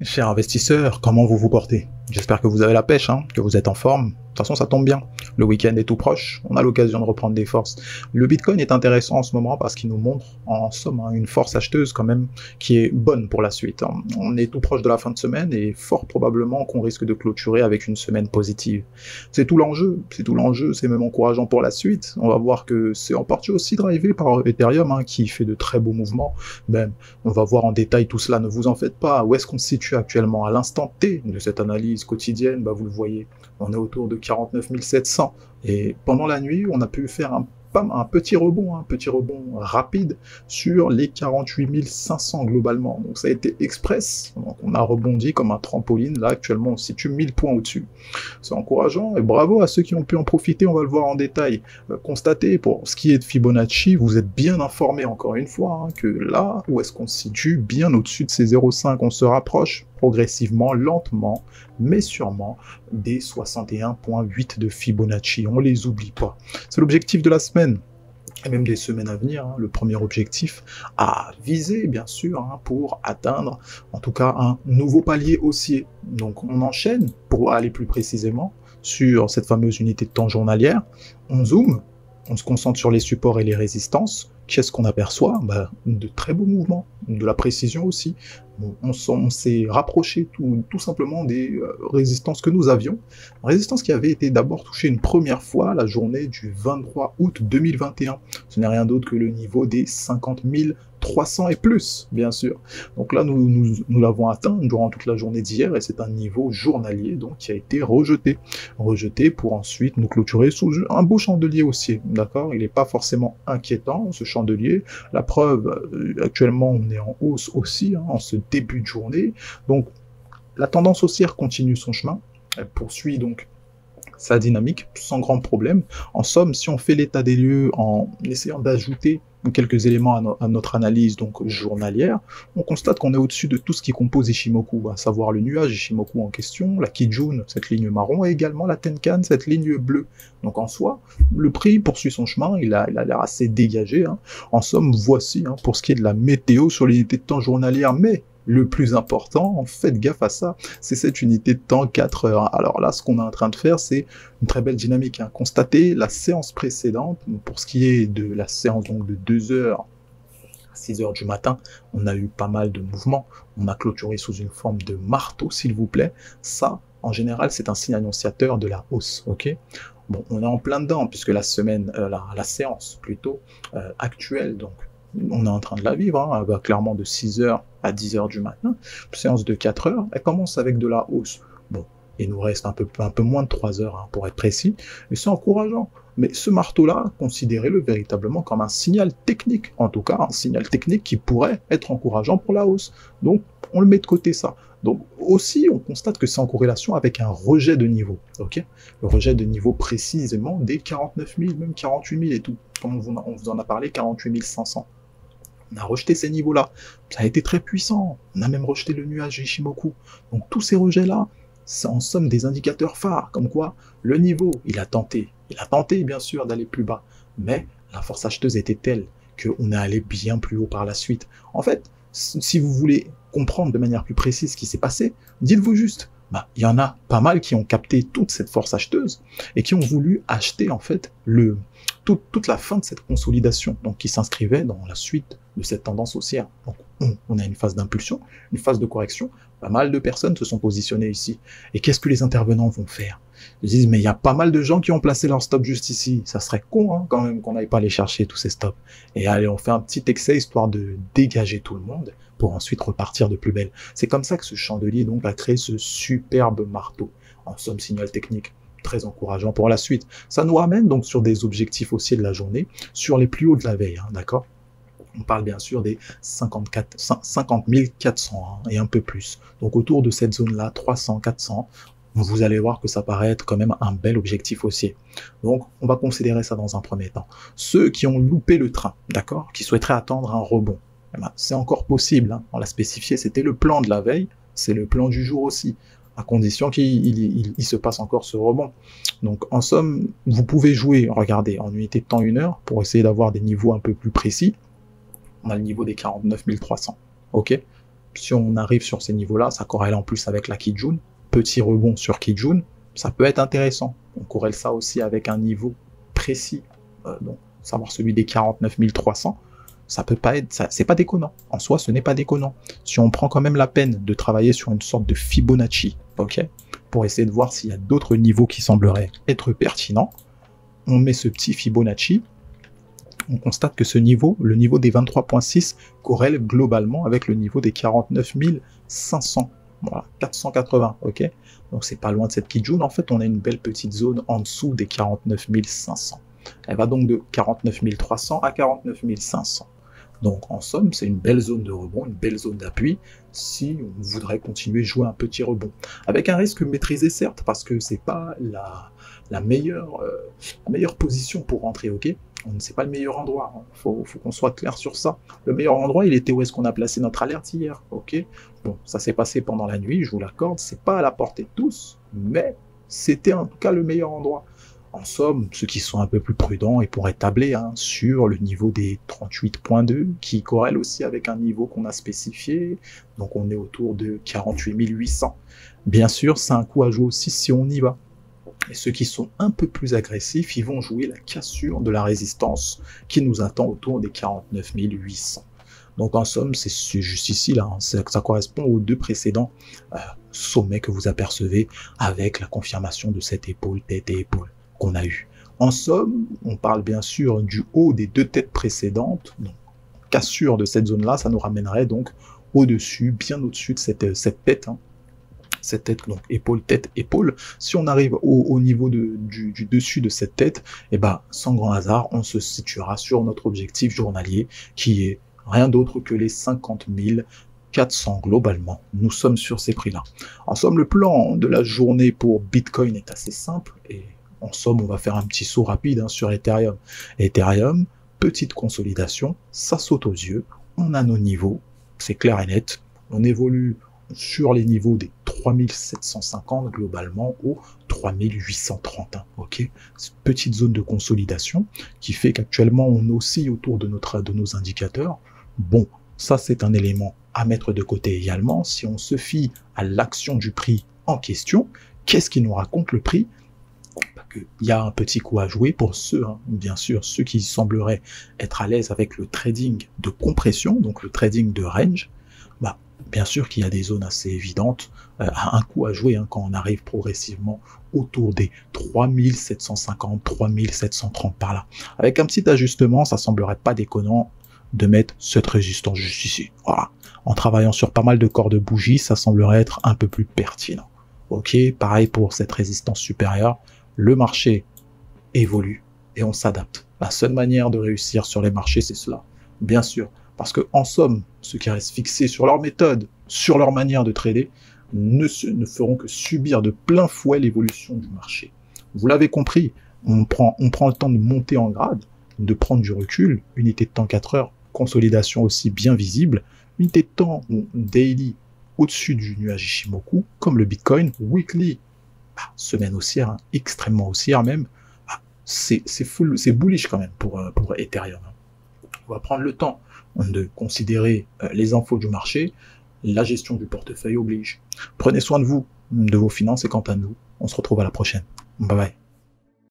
Chers investisseurs, comment vous vous portez? J'espère que vous avez la pêche, que vous êtes en forme. De toute façon, ça tombe bien. Le week-end est tout proche. On a l'occasion de reprendre des forces. Le Bitcoin est intéressant en ce moment parce qu'il nous montre, en somme, une force acheteuse quand même qui est bonne pour la suite. On est tout proche de la fin de semaine et fort probablement qu'on risque de clôturer avec une semaine positive. C'est tout l'enjeu. C'est tout l'enjeu. C'est même encourageant pour la suite. On va voir que c'est en partie aussi drivé par Ethereum qui fait de très beaux mouvements. Même, on va voir en détail tout cela. Ne vous en faites pas. Où est-ce qu'on se situe actuellement à l'instant T de cette analyse quotidienne? Vous le voyez, on est autour de 49 700 et pendant la nuit on a pu faire un petit rebond rapide sur les 48 500 globalement. Donc ça a été express, donc on a rebondi comme un trampoline. Là actuellement on se situe 1000 points au-dessus. C'est encourageant et bravo à ceux qui ont pu en profiter, on va le voir en détail. Constatez, pour ce qui est de Fibonacci, vous êtes bien informé encore une fois, que là où est-ce qu'on se situe, bien au-dessus de ces 0,5, on se rapproche progressivement, lentement, mais sûrement des 61,8 de Fibonacci. On les oublie pas. C'est l'objectif de la semaine, et même des semaines à venir, le premier objectif à viser, bien sûr, pour atteindre, en tout cas, un nouveau palier haussier. Donc on enchaîne, pour aller plus précisément, sur cette fameuse unité de temps journalière, on zoome, on se concentre sur les supports et les résistances. Qu'est-ce qu'on aperçoit? De très beaux mouvements, de la précision aussi. On s'est rapproché tout simplement des résistances que nous avions. Résistance qui avait été d'abord touchée une première fois la journée du 23 août 2021. Ce n'est rien d'autre que le niveau des 50 300 et plus, bien sûr. Donc là, nous l'avons atteint durant toute la journée d'hier et c'est un niveau journalier donc qui a été rejeté. Rejeté pour ensuite nous clôturer sous un beau chandelier haussier, d'accord? Il n'est pas forcément inquiétant, ce chandelier. La preuve, actuellement, on est en hausse aussi, en ce début de journée. Donc, la tendance haussière continue son chemin. Elle poursuit donc sa dynamique sans grand problème. En somme, si on fait l'état des lieux en essayant d'ajouter quelques éléments à notre analyse donc journalière, on constate qu'on est au-dessus de tout ce qui compose Ichimoku, à savoir le nuage Ichimoku en question, la Kijun, cette ligne marron, et également la Tenkan, cette ligne bleue. Donc en soi, le prix poursuit son chemin, il a l'air assez dégagé. En somme, voici pour ce qui est de la météo sur l'unité de temps journalière, mais le plus important, faites gaffe à ça, c'est cette unité de temps 4 heures. Alors là, ce qu'on est en train de faire, c'est une très belle dynamique. Constatez la séance précédente, pour ce qui est de la séance donc de 2 heures à 6 heures du matin, on a eu pas mal de mouvements. On a clôturé sous une forme de marteau, s'il vous plaît. Ça, en général, c'est un signe annonciateur de la hausse, ok? Bon, on est en plein dedans, puisque la semaine, la séance plutôt actuelle, donc on est en train de la vivre, elle va clairement de 6 heures à 10 heures du matin, séance de 4 heures, elle commence avec de la hausse. Bon, il nous reste un peu moins de 3 heures pour être précis, et c'est encourageant. Mais ce marteau-là, considérez-le véritablement comme un signal technique, en tout cas un signal technique qui pourrait être encourageant pour la hausse. Donc on le met de côté ça. Donc aussi, on constate que c'est en corrélation avec un rejet de niveau, ok? Le rejet de niveau précisément des 49 000, même 48 000 et tout, comme on vous en a parlé, 48 500. On a rejeté ces niveaux-là. Ça a été très puissant. On a même rejeté le nuage Ichimoku. Donc tous ces rejets-là, c'est en somme des indicateurs phares, comme quoi le niveau, il a tenté bien sûr d'aller plus bas, mais la force acheteuse était telle qu'on est allé bien plus haut par la suite. En fait, si vous voulez comprendre de manière plus précise ce qui s'est passé, dites-vous juste, il y en a pas mal qui ont capté toute cette force acheteuse et qui ont voulu acheter en fait toute la fin de cette consolidation, donc qui s'inscrivait dans la suite de cette tendance haussière. Donc on a une phase d'impulsion, une phase de correction, pas mal de personnes se sont positionnées ici. Et qu'est-ce que les intervenants vont faire? Ils disent, mais il y a pas mal de gens qui ont placé leur stop juste ici, ça serait con quand même qu'on n'aille pas aller chercher tous ces stops. Et allez, on fait un petit excès histoire de dégager tout le monde pour ensuite repartir de plus belle. C'est comme ça que ce chandelier donc a créé ce superbe marteau, en somme signal technique. Très encourageant pour la suite. Ça nous ramène donc sur des objectifs haussiers de la journée, sur les plus hauts de la veille, d'accord? On parle bien sûr des 50 400 et un peu plus. Donc autour de cette zone-là, 300, 400, vous allez voir que ça paraît être quand même un bel objectif haussier. Donc on va considérer ça dans un premier temps. Ceux qui ont loupé le train, d'accord, qui souhaiteraient attendre un rebond, c'est encore possible, on l'a spécifié, c'était le plan de la veille, c'est le plan du jour aussi, à condition qu'il se passe encore ce rebond. Donc en somme, vous pouvez jouer, regardez, en unité de temps 1 heure, pour essayer d'avoir des niveaux un peu plus précis. On a le niveau des 49 300, ok? Si on arrive sur ces niveaux-là, ça corrèle en plus avec la Kijun. Petit rebond sur Kijun, ça peut être intéressant. On corrèle ça aussi avec un niveau précis, donc savoir celui des 49 300. Ça peut pas être, c'est pas déconnant. En soi, ce n'est pas déconnant. Si on prend quand même la peine de travailler sur une sorte de Fibonacci, ok, pour essayer de voir s'il y a d'autres niveaux qui sembleraient être pertinents, on met ce petit Fibonacci, on constate que ce niveau, le niveau des 23.6, corrèle globalement avec le niveau des 49 500. Voilà, 480, ok. Donc c'est pas loin de cette Kijun. En fait, on a une belle petite zone en dessous des 49 500. Elle va donc de 49 300 à 49 500. Donc en somme, c'est une belle zone de rebond, une belle zone d'appui, si on voudrait continuer à jouer un petit rebond. Avec un risque maîtrisé certes, parce que c'est pas la meilleure position pour rentrer, ok. C'est pas le meilleur endroit, hein. Faut qu'on soit clair sur ça. Le meilleur endroit, il était où est-ce qu'on a placé notre alerte hier, ok. Bon, ça s'est passé pendant la nuit, je vous l'accorde, c'est pas à la portée de tous, mais c'était en tout cas le meilleur endroit. En somme, ceux qui sont un peu plus prudents, ils pourraient tabler sur le niveau des 38.2, qui corrèle aussi avec un niveau qu'on a spécifié, donc on est autour de 48 800. Bien sûr, c'est un coup à jouer aussi si on y va. Et ceux qui sont un peu plus agressifs, ils vont jouer la cassure de la résistance qui nous attend autour des 49 800. Donc en somme, c'est juste ici, là, hein, ça correspond aux deux précédents sommets que vous apercevez avec la confirmation de cette épaule, tête et épaule qu'on a eu. En somme, on parle bien sûr du haut des deux têtes précédentes, donc cassure de cette zone-là, ça nous ramènerait donc au-dessus, bien au-dessus de cette tête, hein. Cette tête, donc épaule, tête, épaule. Si on arrive au niveau du dessus de cette tête, et ben, sans grand hasard, on se situera sur notre objectif journalier qui est rien d'autre que les 50 400 globalement. Nous sommes sur ces prix-là. En somme, le plan de la journée pour Bitcoin est assez simple et en somme, on va faire un petit saut rapide sur Ethereum. Ethereum, petite consolidation, ça saute aux yeux, on a nos niveaux, c'est clair et net, on évolue sur les niveaux des 3750 globalement au 3831, ok. C'est une petite zone de consolidation qui fait qu'actuellement on oscille autour de nos indicateurs. Bon, ça c'est un élément à mettre de côté également. Si on se fie à l'action du prix en question, qu'est-ce qui nous raconte le prix? Il y a un petit coup à jouer pour ceux, bien sûr, ceux qui sembleraient être à l'aise avec le trading de compression, donc le trading de range. Bien sûr qu'il y a des zones assez évidentes, un coup à jouer quand on arrive progressivement autour des 3750, 3730 par là. Avec un petit ajustement, ça semblerait pas déconnant de mettre cette résistance juste ici. Voilà. En travaillant sur pas mal de corps de bougies, ça semblerait être un peu plus pertinent. Ok, pareil pour cette résistance supérieure. Le marché évolue et on s'adapte. La seule manière de réussir sur les marchés, c'est cela. Bien sûr, parce que en somme, ceux qui restent fixés sur leur méthode, sur leur manière de trader, ne feront que subir de plein fouet l'évolution du marché. Vous l'avez compris, on prend le temps de monter en grade, de prendre du recul, unité de temps 4 heures, consolidation aussi bien visible, unité de temps daily au-dessus du nuage Ishimoku, comme le Bitcoin, weekly, semaine haussière, extrêmement haussière même, c'est bullish quand même pour Ethereum. On va prendre le temps de considérer les infos du marché, la gestion du portefeuille oblige. Prenez soin de vous, de vos finances et quant à nous, on se retrouve à la prochaine. Bye bye.